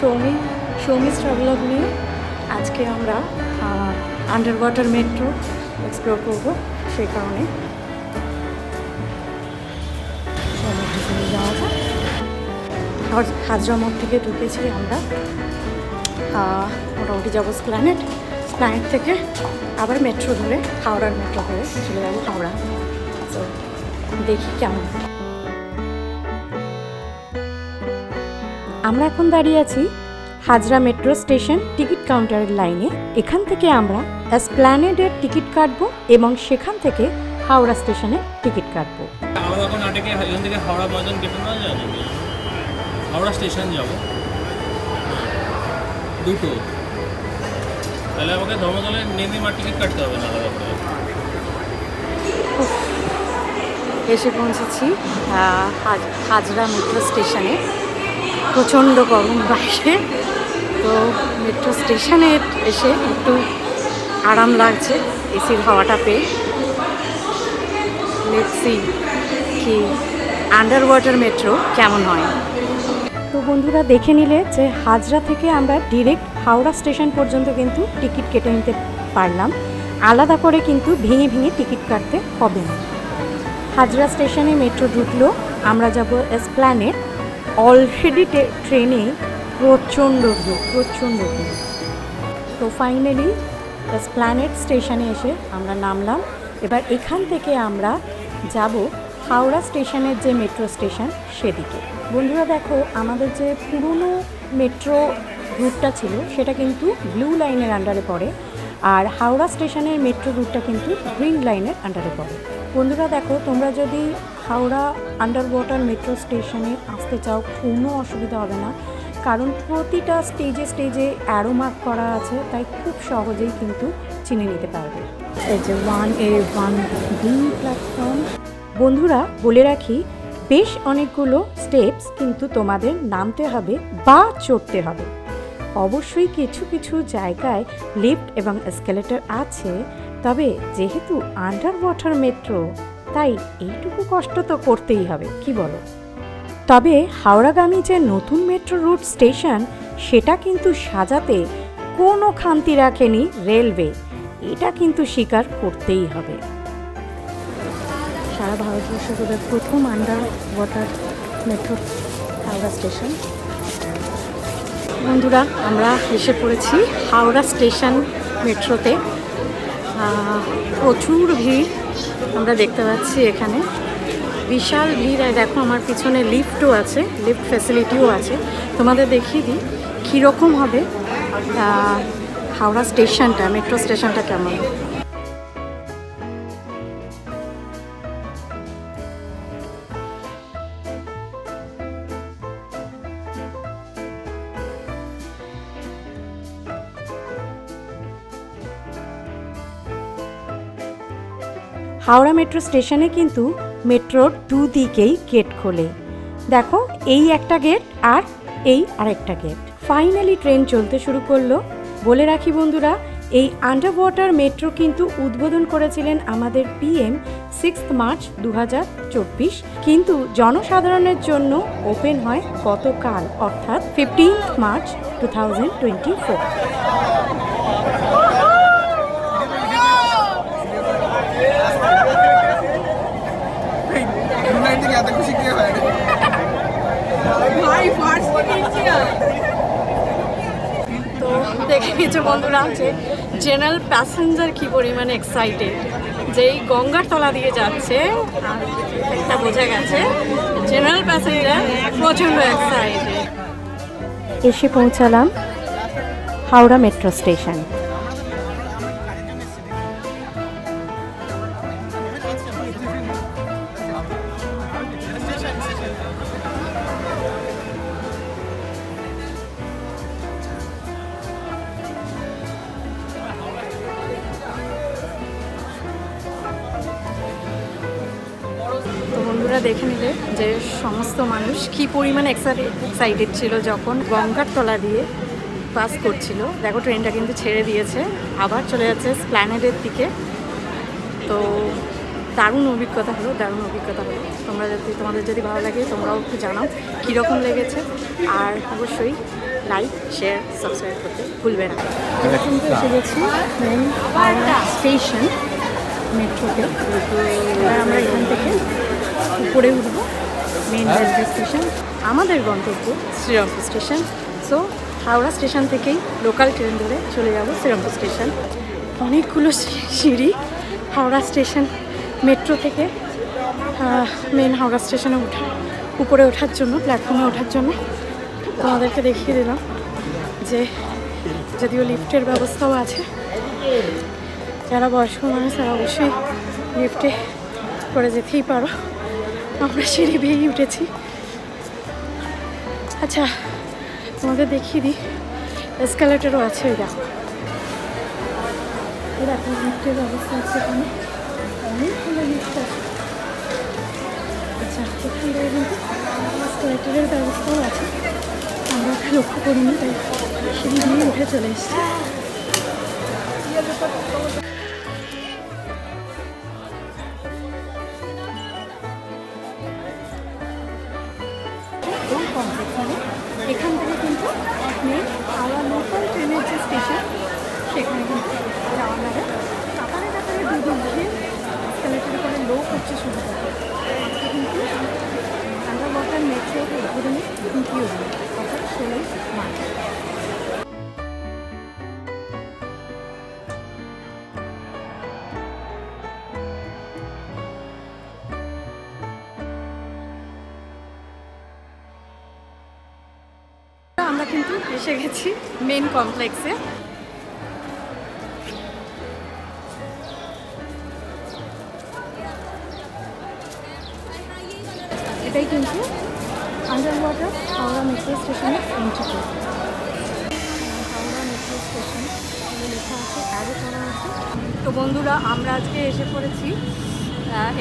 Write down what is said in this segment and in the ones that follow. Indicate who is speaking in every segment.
Speaker 1: Soumi's travelogue নিয়ে আজকে আমরা আন্ডার ওয়াটার মেট্রো এক্সপ্লোর করবো। সেই কারণে যাওয়া যায়। আর হাজরা মোড় থেকে ঢুকেছি আমরা, মোটামুটি যাবো স্প্ল্যানেড থেকে আবার মেট্রো ধরে, হাওড়ার মেট্রো ধরে চলে যাবো হাওড়া। তো দেখি কেমন। আমরা এখন দাঁড়িয়ে আছি হাজরা মেট্রো স্টেশন টিকিট কাউন্টারের লাইনে। এখান থেকে আমরা এসপ্ল্যানেডের টিকিট কাটবো এবং সেখান থেকে হাওড়া স্টেশনে টিকিট কাটবো।
Speaker 2: হাওড়া স্টেশন যাবো দুটো, তাহলে আমাকে ধর্মতলে নেমে টিকিট কাটতে হবে না।
Speaker 1: এসে পৌঁছেছি হাজরা মেট্রো স্টেশনে। প্রচণ্ড গরম বাইরে, তো মেট্রো স্টেশনে এসে একটু আরাম লাগছে এসির হাওয়াটা পেয়ে। লেটস সি কি আন্ডার ওয়াটার মেট্রো কেমন হয়। তো বন্ধুরা দেখে নিলে যে হাজরা থেকে আমরা ডিরেক্ট হাওড়া স্টেশন পর্যন্ত কিন্তু টিকিট কেটে নিতে পারলাম, আলাদা করে কিন্তু ভেঙে ভেঙে টিকিট কাটতে হবে না। হাজরা স্টেশনে মেট্রো ঢুকলো, আমরা যাব এসপ্ল্যানেড। অলরেডি ট্রেনে প্রচণ্ড ভিড়। তো ফাইনালি এসপ্ল্যানেড স্টেশনে এসে আমরা নামলাম। এবার এখান থেকে আমরা যাব হাওড়া স্টেশনের যে মেট্রো স্টেশন সেদিকে। বন্ধুরা দেখো, আমাদের যে পুরনো মেট্রো রুটটা ছিল সেটা কিন্তু ব্লু লাইনের আন্ডারে পড়ে, আর হাওড়া স্টেশনের মেট্রো রুটটা কিন্তু গ্রিন লাইনের আন্ডারে পড়ে। বন্ধুরা দেখো, তোমরা যদি হাওড়া আন্ডার ওয়াটার মেট্রো স্টেশনে আসতে চাও কোনো অসুবিধা হবে না, কারণ প্রতিটা স্টেজে অ্যারো মার্ক করা আছে, তাই খুব সহজেই কিন্তু চিনে নিতে পারবে। এই যে 1A 1B প্ল্যাটফর্ম। বন্ধুরা বলে রাখি, বেশ অনেকগুলো স্টেপস কিন্তু তোমাদের নামতে হবে বা চড়তে হবে। অবশ্যই কিছু কিছু জায়গায় লিফট এবং এসকেলেটর আছে, তবে যেহেতু আন্ডার ওয়াটার মেট্রো তাই এইটুকু কষ্ট তো করতেই হবে, কি বলো? তবে হাওড়াগামী যে নতুন মেট্রো রুট স্টেশন সেটা কিন্তু সাজাতে কোনো খামতি রাখেনি রেলওয়ে, এটা কিন্তু স্বীকার করতেই হবে। সারা ভারতবর্ষ জুড়ে প্রথম under water metro Howrah station. বন্ধুরা আমরা এসে পড়েছি হাওড়া স্টেশন মেট্রোতে। প্রচুর ভিড় আমরা দেখতে পাচ্ছি এখানে, বিশাল ভিড়। আর দেখো আমার পিছনে লিফটও আছে, লিফট ফ্যাসিলিটিও আছে। তোমাদের দেখিয়ে দিই কীরকম হবে হাওড়া স্টেশনটা, মেট্রো স্টেশনটা কেমন। হাওড়া মেট্রো স্টেশনে কিন্তু মেট্রোর দুদিকেই গেট খোলে। দেখো, এই একটা গেট আর এই আরেকটা গেট। ফাইনালি ট্রেন চলতে শুরু করলো। বলে রাখি বন্ধুরা, এই আন্ডার ওয়াটার মেট্রো কিন্তু উদ্বোধন করেছিলেন আমাদের PM 6 মার্চ 2024, কিন্তু জনসাধারণের জন্য ওপেন হয় গতকাল, অর্থাৎ 15 মার্চ 2024। তো দেখে নিয়েছো বন্ধুরা যে জেনারেল প্যাসেঞ্জার কি পরিমাণে এক্সাইটেড, যেই গঙ্গার তলা দিয়ে যাচ্ছে একটা বোঝা গেছে জেনারেল প্যাসেঞ্জার প্রচণ্ড এক্সাইটেড। এসে পৌঁছালাম হাওড়া মেট্রো স্টেশন। বন্ধুরা দেখে নিলে যে সমস্ত মানুষ কি পরিমাণে এক্সাইটেড ছিল যখন গঙ্গার তলা দিয়ে পাস করছিল। দেখো ট্রেনটা কিন্তু ছেড়ে দিয়েছে, আবার চলে যাচ্ছে এসপ্ল্যানেডের দিকে। তো দারুণ অভিজ্ঞতা হলো। তোমাদের যদি ভালো লাগে তোমরাও একটু জানাও কীরকম লেগেছে, আর অবশ্যই লাইক, শেয়ার, সাবস্ক্রাইব করতে ভুলবে না। আমরা কিন্তু এসে গেছি মেন হাওড়া স্টেশন মেট্রোতে। এবার আমরা এখান থেকে উপরে উঠবো মেন রেলওয়ে স্টেশন, আমাদের গন্তব্য Serampore station. So Howrah station থেকেই লোকাল ট্রেন ধরে চলে যাব শ্রীরামপুর স্টেশন। অনেকগুলো সিঁড়ি হাওড়া স্টেশন মেট্রো থেকে মেন হাওড়া স্টেশনে উপরে ওঠার জন্য, প্ল্যাটফর্মে ওঠার জন্য। তোমাদেরকে দেখিয়ে দিলাম যে যদিও লিফটের ব্যবস্থাও আছে, যারা বয়স্ক মানুষ তারা অবশ্যই লিফটে করে যেতেই পারো। আমরা সিঁড়ি বেয়েই উঠেছি। আচ্ছা তোমাদের দেখিয়ে দিই, এসকালেটারও আছে। ওই দেখো, দেখো লিফটের ব্যবস্থা আছে এখানে, অনেকগুলো লিফট আছে। আচ্ছা এখান থেকে কিন্তু এসকালেটারের ব্যবস্থাও আছে, আমরা লক্ষ্য করিনি, তাই সিঁড়ি দিয়ে উঠে চলে এসেছি। এখান থেকে কিন্তু মেন হাওড়া লোকাল ট্রেনের যে স্টেশন সেখানে কিন্তু যাওয়া লাগে। কাতারে কাতারে দুদিন দিয়ে এসকালেটারে করে লোক হচ্ছে শুরু করে। আজকে কিন্তু আন্ডার ওয়াটার মেট্রোর উদ্বোধনী দ্বিতীয় দিন, অর্থাৎ 16 মার্চ। আমরা কিন্তু এসে গেছি মেন কমপ্লেক্সে। এটাই কিন্তু আন্ডার ওয়াটার হাওড়া মেট্রো স্টেশনের entry gate. Howrah metro station লেখা আছে, অ্যাডও করা আছে। তো বন্ধুরা আমরা আজকে এসে পড়েছি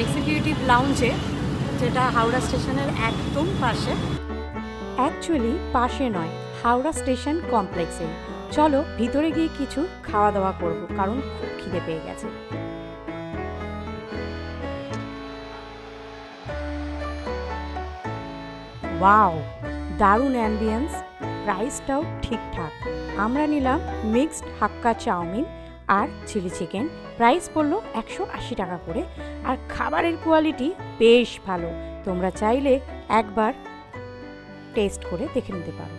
Speaker 1: এক্সিকিউটিভ লাউঞ্জে, যেটা হাওড়া স্টেশনের একদম পাশে। অ্যাকচুয়ালি পাশে নয়, হাওড়া স্টেশন কমপ্লেক্সে। চলো ভিতরে গিয়ে কিছু খাওয়া দাওয়া করব, কারণ খুব খিদে পেয়ে গেছে। ওয়াও, দারুণ অ্যাম্বিয়েন্স, প্রাইসটাও ঠিকঠাক। আমরা নিলাম মিক্সড হাক্কা চাউমিন আর চিলি চিকেন, প্রাইস পড়লো 180 টাকা করে। আর খাবারের কোয়ালিটি বেশ ভালো, তোমরা চাইলে একবার টেস্ট করে দেখে নিতে পারো।